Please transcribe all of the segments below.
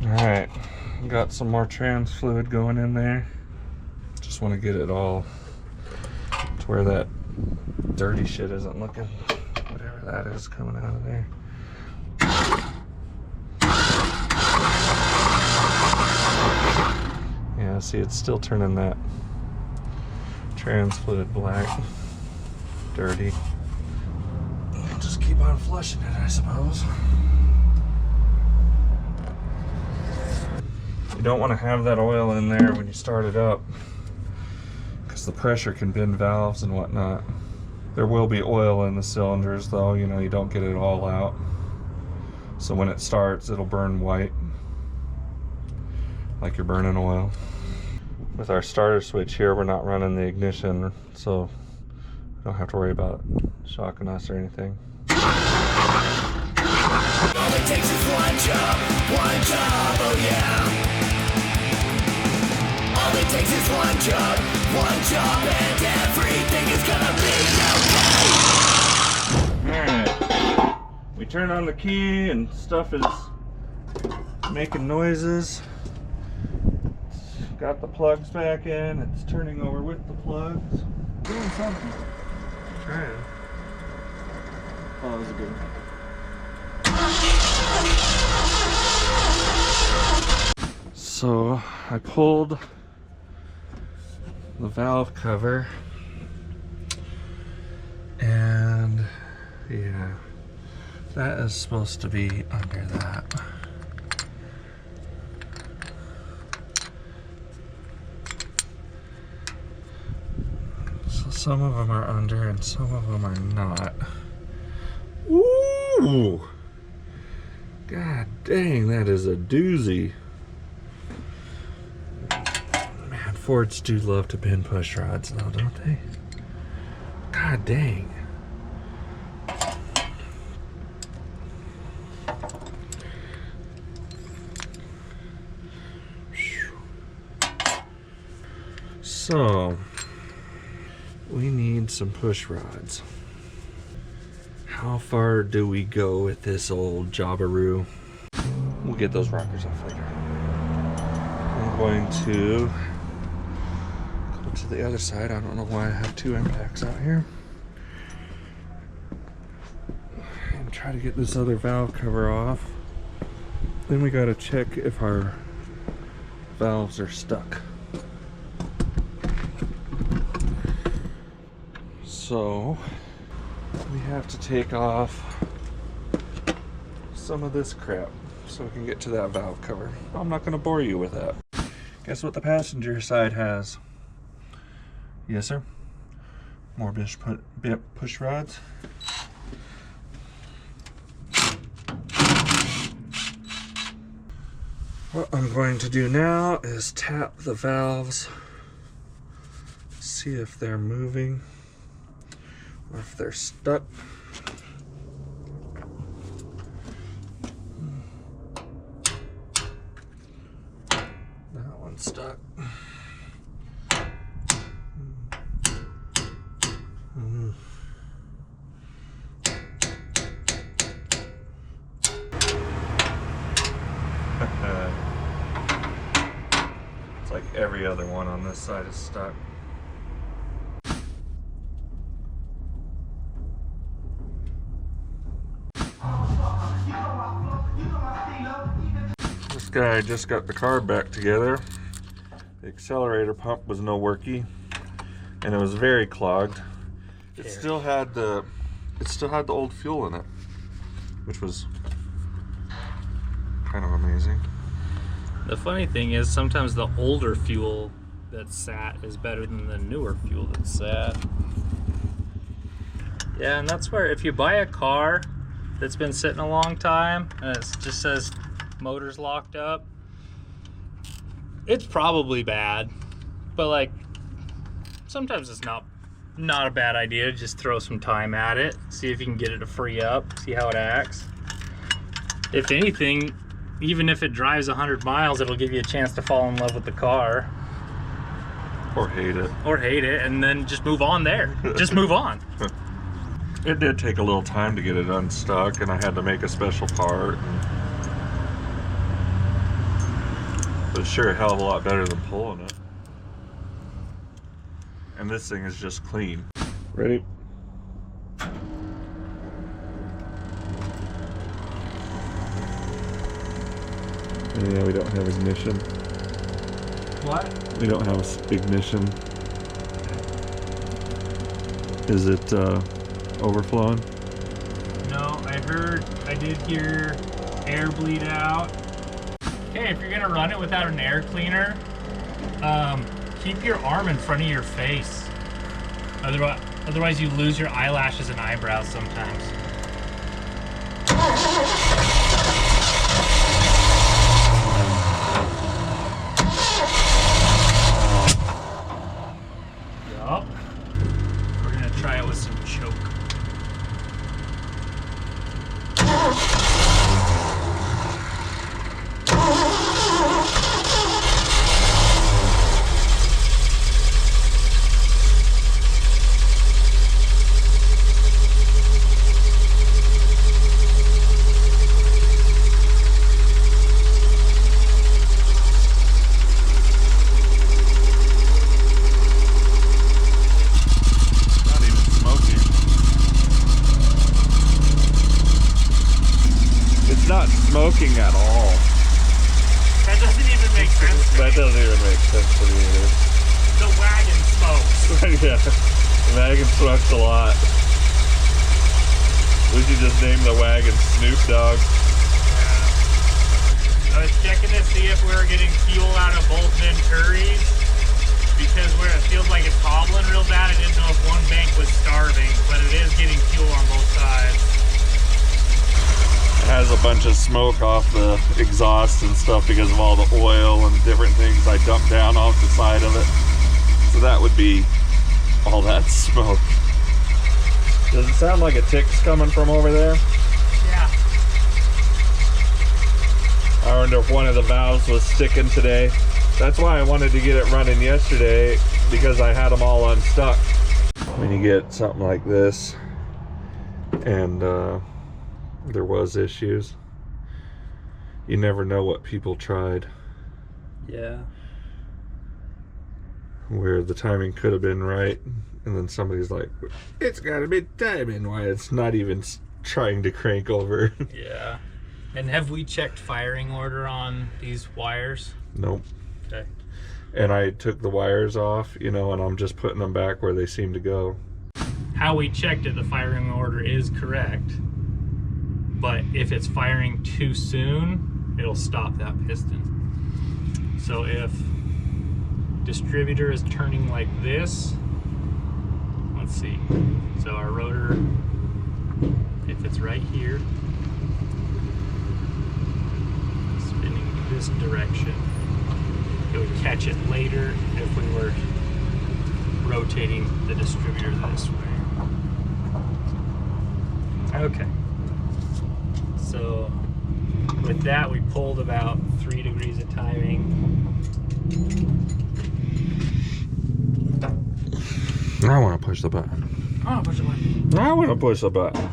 Alright, got some more trans fluid going in there. Just want to get it all to where that dirty shit isn't looking, whatever that is coming out of there. Yeah, see, it's still turning that trans fluid black, dirty. I'll just keep on flushing it, I suppose. You don't want to have that oil in there when you start it up, because the pressure can bend valves and whatnot. There will be oil in the cylinders though, you know, you don't get it all out. So when it starts, it'll burn white, like you're burning oil. With our starter switch here, we're not running the ignition, so we don't have to worry about shocking us or anything. All it takes is one job, oh yeah. All it takes is one job, and everything is gonna be okay. Alright, we turn on the key and stuff is making noises. It's got the plugs back in, it's turning over with the plugs. Doing something. Trying. Oh, that was a good one. So I pulled the valve cover, and yeah, that is supposed to be under that. So some of them are under and some of them are not. Ooh! God dang, that is a doozy. Man, Fords do love to bend push rods though, don't they? God dang. So, we need some push rods. How far do we go with this old jobberoo? We'll get those rockers off later. I'm going to go to the other side. I don't know why I have two impacts out here. And try to get this other valve cover off. Then we gotta check if our valves are stuck. So we have to take off some of this crap so we can get to that valve cover. I'm not going to bore you with that. Guess what the passenger side has? Yes, sir. More push rods. What I'm going to do now is tap the valves, see if they're moving or if they're stuck. That one's stuck. It's like every other one on this side is stuck. This guy just got the car back together. The accelerator pump was no worky, and it was very clogged. It still had the old fuel in it, which was kind of amazing. The funny thing is sometimes the older fuel that's sat is better than the newer fuel that's sat. Yeah, and that's where if you buy a car that's been sitting a long time and it just says motor's locked up, it's probably bad, but like sometimes it's not a bad idea to just throw some time at it, see if you can get it to free up, see how it acts. If anything, even if it drives 100 miles, it'll give you a chance to fall in love with the car. Or hate it. Or hate it, and then just move on there. Just move on. It did take a little time to get it unstuck, and I had to make a special part. But it's sure a hell of a lot better than pulling it. And this thing is just clean. Ready? Yeah, we don't have ignition. What? We don't have ignition. Is it overflowing? No, I did hear air bleed out. Okay, if you're gonna run it without an air cleaner, keep your arm in front of your face. Otherwise you lose your eyelashes and eyebrows sometimes. Yup. We're gonna try it with some choke. Smoking at all. That doesn't even make sense to That me. doesn't even make sense to me either. The wagon smokes. Yeah, the wagon smokes a lot. We should just name the wagon Snoop Dogg. Yeah. I was checking to see if we were getting fuel out of both Venturis because where it feels like it's hobbling real bad. I didn't know if one bank was starving, but it is getting fuel on both sides. Has a bunch of smoke off the exhaust and stuff because of all the oil and different things I dumped down off the side of it. So that would be all that smoke. Does it sound like a tick's coming from over there? Yeah. I wonder if one of the valves was sticking today. That's why I wanted to get it running yesterday, because I had them all unstuck. When you get something like this and there was issues, you never know what people tried. Yeah. Where the timing could have been right, and then somebody's like, it's gotta be timing, why it's not even trying to crank over. Yeah. And have we checked firing order on these wires? Nope. Okay. And I took the wires off, you know, and I'm just putting them back where they seem to go. How we checked it, the firing order is correct. But if it's firing too soon, it'll stop that piston. So if distributor is turning like this, let's see. So our rotor, if it's right here, spinning this direction, it would catch it later if we were rotating the distributor this way. Okay. So with that, we pulled about 3 degrees of timing. I want to push the button. Oh, push the button. I want to push the button.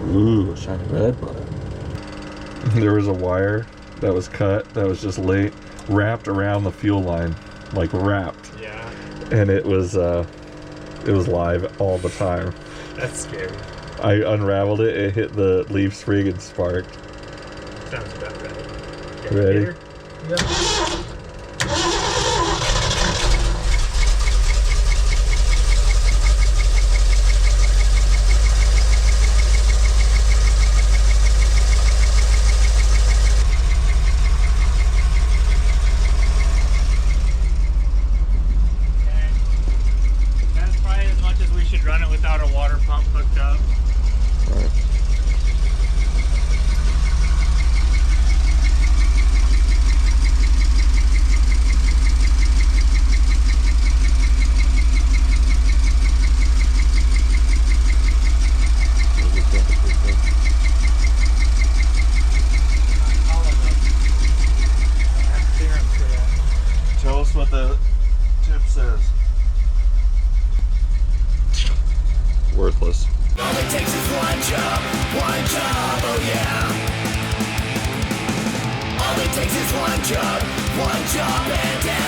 Ooh, shiny red button. There was a wire that was cut, that was just wrapped around the fuel line, like wrapped. Yeah. And it was live all the time. That's scary. I unraveled it, it hit the leaf spring and sparked. Sounds about right. Okay, Ready? here. Yep. Run it without a water pump hooked up. Right. takes is one job and